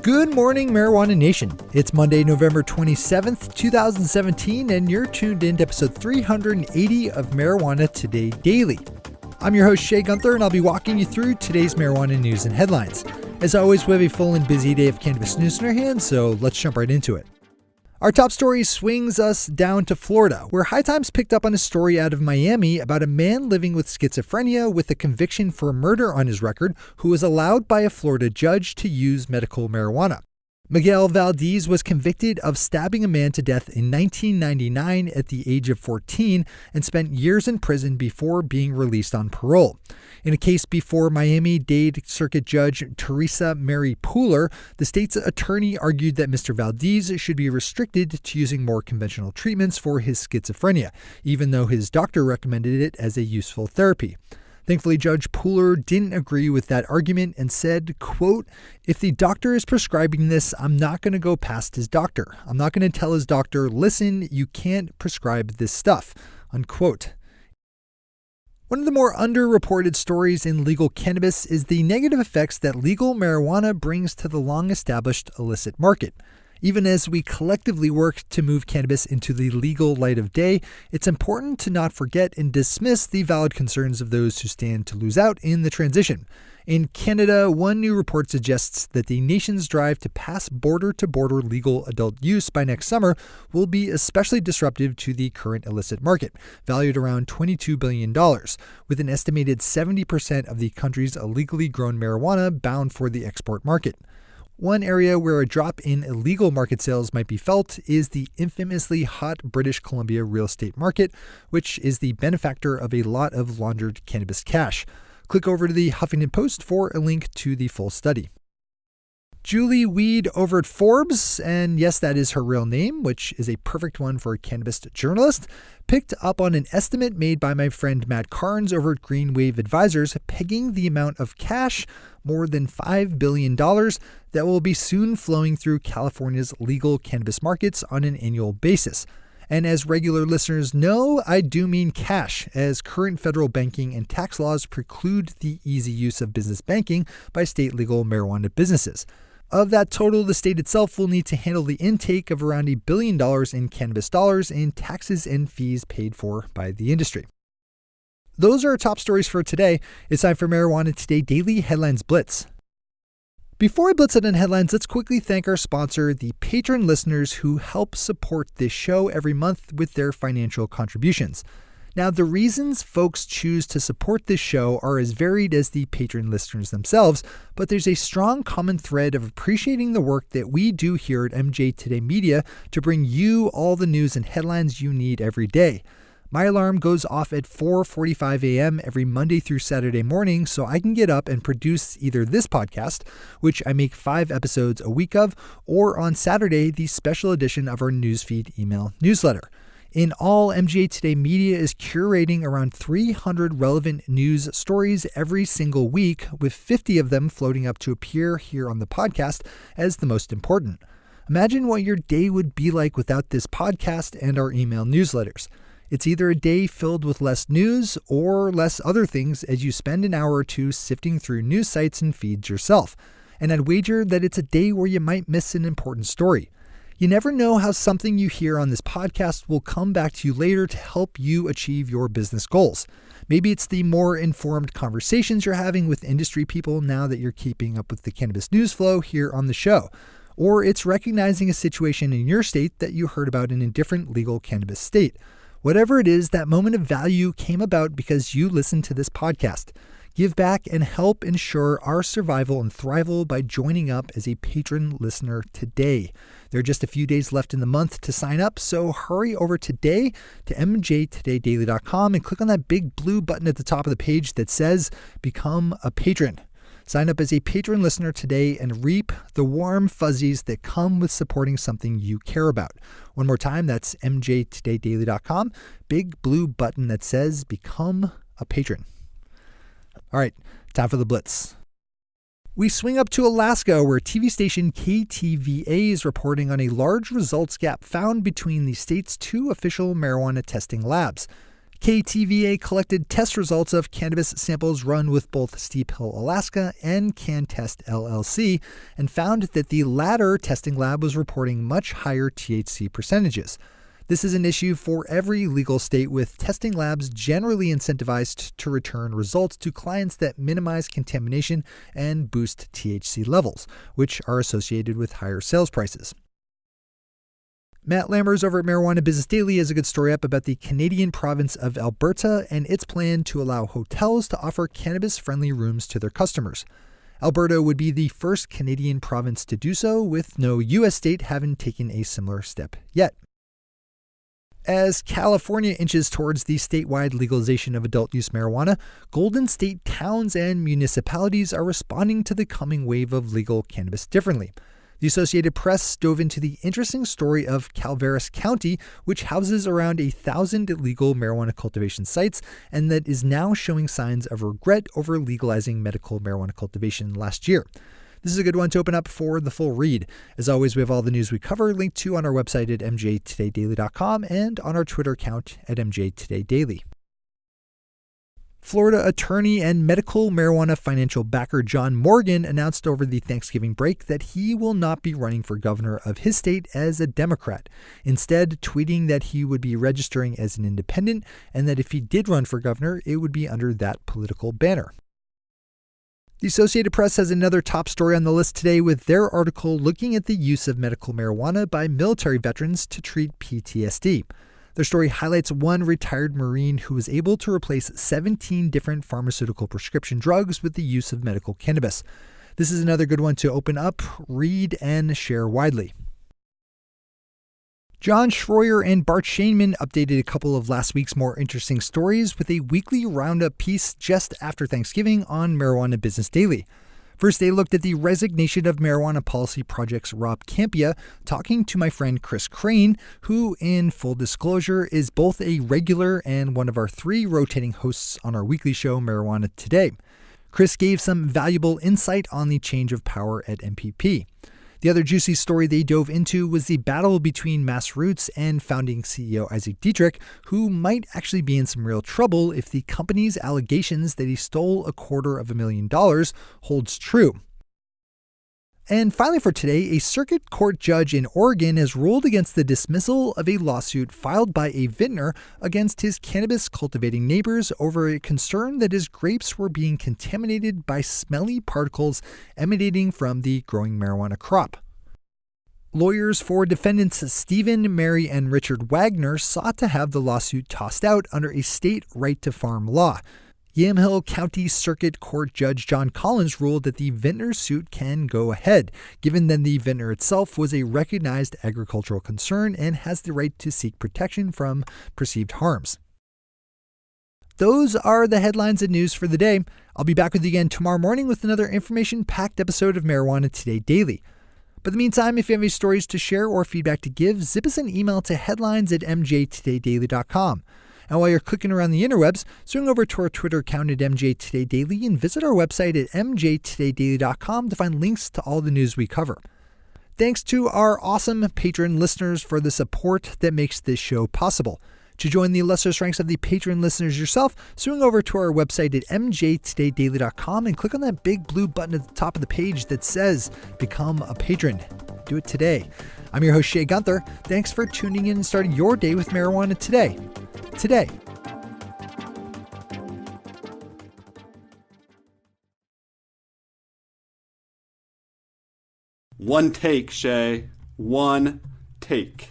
Good morning, Marijuana Nation. It's Monday, November 27th, 2017, and you're tuned in to episode 380 of Marijuana Today Daily. I'm your host, Shay Gunther, and I'll be walking you through today's marijuana news and headlines. As always, we have a full and busy day of cannabis news in our hands, so let's jump right into it. Our top story swings us down to Florida, where High Times picked up on a story out of Miami about a man living with schizophrenia with a conviction for murder on his record who was allowed by a Florida judge to use medical marijuana. Miguel Valdez was convicted of stabbing a man to death in 1999 at the age of 14 and spent years in prison before being released on parole. In a case before Miami-Dade Circuit Judge Teresa Mary Pooler, the state's attorney argued that Mr. Valdez should be restricted to using more conventional treatments for his schizophrenia, even though his doctor recommended it as a useful therapy. Thankfully, Judge Pooler didn't agree with that argument and said, quote, "If the doctor is prescribing this, I'm not going to go past his doctor. I'm not going to tell his doctor, listen, you can't prescribe this stuff," unquote. One of the more underreported stories in legal cannabis is the negative effects that legal marijuana brings to the long-established illicit market. Even as we collectively work to move cannabis into the legal light of day, it's important to not forget and dismiss the valid concerns of those who stand to lose out in the transition. In Canada, one new report suggests that the nation's drive to pass border-to-border legal adult use by next summer will be especially disruptive to the current illicit market, valued around $22 billion, with an estimated 70% of the country's illegally grown marijuana bound for the export market. One area where a drop in illegal market sales might be felt is the infamously hot British Columbia real estate market, which is the benefactor of a lot of laundered cannabis cash. Click over to the Huffington Post for a link to the full study. Julie Weed over at Forbes, and yes, that is her real name, which is a perfect one for a Cannabist journalist, picked up on an estimate made by my friend Matt Carnes over at Green Wave Advisors, pegging the amount of cash, more than $5 billion, that will be soon flowing through California's legal cannabis markets on an annual basis. And as regular listeners know, I do mean cash, as current federal banking and tax laws preclude the easy use of business banking by state legal marijuana businesses. Of that total, the state itself will need to handle the intake of around $1 billion in cannabis dollars in taxes and fees paid for by the industry. Those are our top stories for today. It's time for Marijuana Today Daily Headlines Blitz. Before I blitz it in headlines, let's quickly thank our sponsor, the patron listeners who help support this show every month with their financial contributions. Now, the reasons folks choose to support this show are as varied as the patron listeners themselves, but there's a strong common thread of appreciating the work that we do here at MJ Today Media to bring you all the news and headlines you need every day. My alarm goes off at 4:45 a.m. every Monday through Saturday morning so I can get up and produce either this podcast, which I make 5 episodes a week of, or on Saturday, the special edition of our newsfeed email newsletter. In all, MGA Today Media is curating around 300 relevant news stories every single week, with 50 of them floating up to appear here on the podcast as the most important. Imagine what your day would be like without this podcast and our email newsletters. It's either a day filled with less news or less other things as you spend an hour or two sifting through news sites and feeds yourself. And I'd wager that it's a day where you might miss an important story. You never know how something you hear on this podcast will come back to you later to help you achieve your business goals. Maybe it's the more informed conversations you're having with industry people now that you're keeping up with the cannabis news flow here on the show. Or it's recognizing a situation in your state that you heard about in a different legal cannabis state. Whatever it is, that moment of value came about because you listened to this podcast. Give back and help ensure our survival and thrival by joining up as a patron listener today. There are just a few days left in the month to sign up, so hurry over today to mjtodaydaily.com and click on that big blue button at the top of the page that says Become a Patron. Sign up as a patron listener today and reap the warm fuzzies that come with supporting something you care about. One more time, that's mjtodaydaily.com, big blue button that says Become a Patron. All right, time for the Blitz. We swing up to Alaska, where TV station KTVA is reporting on a large results gap found between the state's 2 official marijuana testing labs. KTVA collected test results of cannabis samples run with both Steep Hill, Alaska and CannTest LLC and found that the latter testing lab was reporting much higher THC percentages. This is an issue for every legal state, with testing labs generally incentivized to return results to clients that minimize contamination and boost THC levels, which are associated with higher sales prices. Matt Lammers over at Marijuana Business Daily has a good story up about the Canadian province of Alberta and its plan to allow hotels to offer cannabis-friendly rooms to their customers. Alberta would be the first Canadian province to do so, with no U.S. state having taken a similar step yet. As California inches towards the statewide legalization of adult-use marijuana, Golden State towns and municipalities are responding to the coming wave of legal cannabis differently. The Associated Press dove into the interesting story of Calaveras County, which houses around 1,000 illegal marijuana cultivation sites and that is now showing signs of regret over legalizing medical marijuana cultivation last year. This is a good one to open up for the full read. As always, we have all the news we cover linked to on our website at mjtodaydaily.com and on our Twitter account at mjtodaydaily. Florida attorney and medical marijuana financial backer John Morgan announced over the Thanksgiving break that he will not be running for governor of his state as a Democrat, instead tweeting that he would be registering as an independent and that if he did run for governor, it would be under that political banner. The Associated Press has another top story on the list today with their article looking at the use of medical marijuana by military veterans to treat PTSD. Their story highlights one retired Marine who was able to replace 17 different pharmaceutical prescription drugs with the use of medical cannabis. This is another good one to open up, read, and share widely. John Schroyer and Bart Shainman updated a couple of last week's more interesting stories with a weekly roundup piece just after Thanksgiving on Marijuana Business Daily. First, they looked at the resignation of Marijuana Policy Project's Rob Campia, talking to my friend Chris Crane, who, in full disclosure, is both a regular and one of our 3 rotating hosts on our weekly show, Marijuana Today. Chris gave some valuable insight on the change of power at MPP. The other juicy story they dove into was the battle between Mass Roots and founding CEO Isaac Dietrich, who might actually be in some real trouble if the company's allegations that he stole $250,000 holds true. And finally for today, a circuit court judge in Oregon has ruled against the dismissal of a lawsuit filed by a vintner against his cannabis cultivating neighbors over a concern that his grapes were being contaminated by smelly particles emanating from the growing marijuana crop. Lawyers for defendants Stephen, Mary, and Richard Wagner sought to have the lawsuit tossed out under a state right-to-farm law. Yamhill County Circuit Court Judge John Collins ruled that the vintner's suit can go ahead, given that the vintner itself was a recognized agricultural concern and has the right to seek protection from perceived harms. Those are the headlines and news for the day. I'll be back with you again tomorrow morning with another information-packed episode of Marijuana Today Daily. But in the meantime, if you have any stories to share or feedback to give, zip us an email to headlines@mjtodaydaily.com. And while you're clicking around the interwebs, swing over to our Twitter account at mjtodaydaily and visit our website at mjtodaydaily.com to find links to all the news we cover. Thanks to our awesome patron listeners for the support that makes this show possible. To join the illustrious ranks of the patron listeners yourself, swing over to our website at mjtodaydaily.com and click on that big blue button at the top of the page that says Become a Patron. Do it today. I'm your host, Shay Gunther. Thanks for tuning in and starting your day with Marijuana Today. One take, Shay. One take.